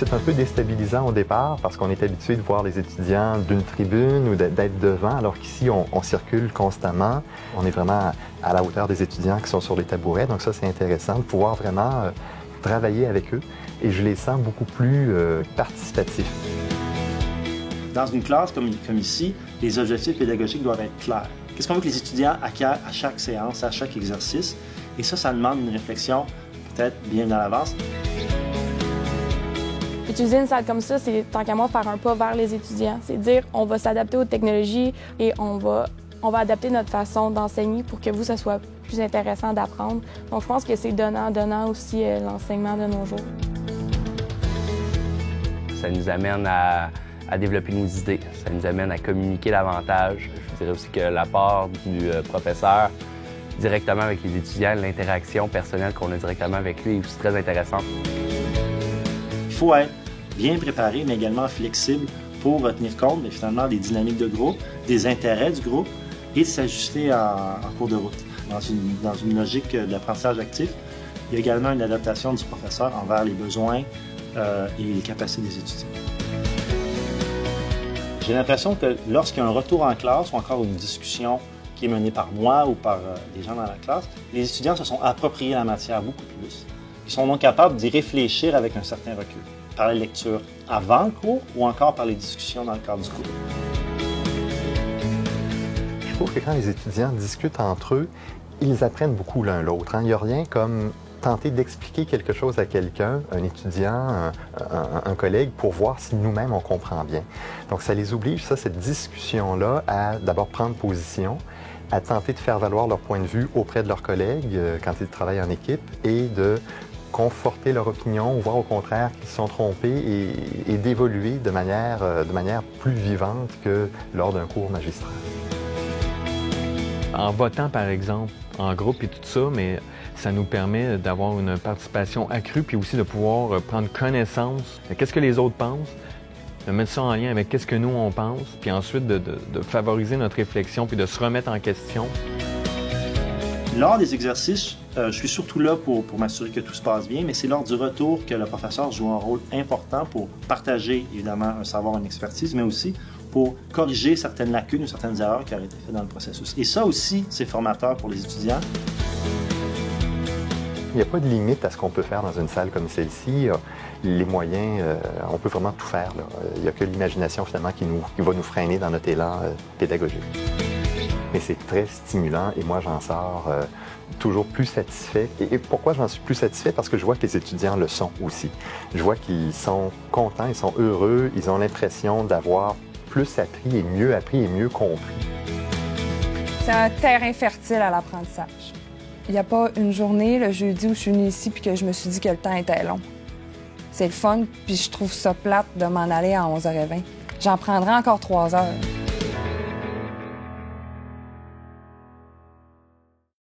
peut-être un peu déstabilisant au départ parce qu'on est habitué de voir les étudiants d'une tribune ou d'être devant, alors qu'ici, on circule constamment. On est vraiment à la hauteur des étudiants qui sont sur les tabourets. Donc ça, c'est intéressant de pouvoir vraiment travailler avec eux. Et je les sens beaucoup plus participatifs. Dans une classe comme ici, les objectifs pédagogiques doivent être clairs. Qu'est-ce qu'on veut que les étudiants acquièrent à chaque séance, à chaque exercice? Et ça demande une réflexion peut-être bien à l'avance. Utiliser une salle comme ça, c'est tant qu'à moi faire un pas vers les étudiants. C'est dire on va s'adapter aux technologies et on va adapter notre façon d'enseigner pour que vous, ça soit plus intéressant d'apprendre. Donc je pense que c'est donnant aussi l'enseignement de nos jours. Ça nous amène à développer nos idées, ça nous amène à communiquer davantage. Je dirais aussi que l'apport du professeur directement avec les étudiants, l'interaction personnelle qu'on a directement avec lui est aussi très intéressante. Il faut être bien préparé, mais également flexible pour tenir compte finalement des dynamiques de groupe, des intérêts du groupe et de s'ajuster en cours de route. Dans une logique d'apprentissage actif, il y a également une adaptation du professeur envers les besoins et les capacités des étudiants. J'ai l'impression que lorsqu'il y a un retour en classe ou encore une discussion qui est menée par moi ou par des gens dans la classe, les étudiants se sont appropriés la matière beaucoup plus. Ils sont donc capables d'y réfléchir avec un certain recul, par la lecture avant le cours ou encore par les discussions dans le cadre du cours. Je trouve que quand les étudiants discutent entre eux, ils apprennent beaucoup l'un l'autre. Il n'y a rien comme tenter d'expliquer quelque chose à quelqu'un, un étudiant, un collègue, pour voir si nous-mêmes on comprend bien. Donc ça les oblige, cette discussion-là, à d'abord prendre position, à tenter de faire valoir leur point de vue auprès de leurs collègues quand ils travaillent en équipe et de conforter leur opinion ou voir au contraire qu'ils se sont trompés et d'évoluer de manière plus vivante que lors d'un cours magistral. En votant, par exemple, en groupe et tout ça, mais ça nous permet d'avoir une participation accrue puis aussi de pouvoir prendre connaissance de qu'est-ce que les autres pensent, de mettre ça en lien avec qu'est-ce que nous, on pense, puis ensuite de favoriser notre réflexion puis de se remettre en question. Lors des exercices, je suis surtout là pour m'assurer que tout se passe bien, mais c'est lors du retour que le professeur joue un rôle important pour partager, évidemment, un savoir, une expertise, mais aussi pour corriger certaines lacunes ou certaines erreurs qui auraient été faites dans le processus. Et ça aussi, c'est formateur pour les étudiants. Il n'y a pas de limite à ce qu'on peut faire dans une salle comme celle-ci. Les moyens, on peut vraiment tout faire. Il n'y a que l'imagination, finalement, qui va nous freiner dans notre élan pédagogique. Mais c'est très stimulant et moi, j'en sors toujours plus satisfait. Et pourquoi j'en suis plus satisfait? Parce que je vois que les étudiants le sont aussi. Je vois qu'ils sont contents, ils sont heureux, ils ont l'impression d'avoir plus appris et mieux compris. C'est un terrain fertile à l'apprentissage. Il n'y a pas une journée, le jeudi, où je suis venue ici puis que je me suis dit que le temps était long. C'est le fun, puis je trouve ça plate de m'en aller à 11h20. J'en prendrai encore 3 heures.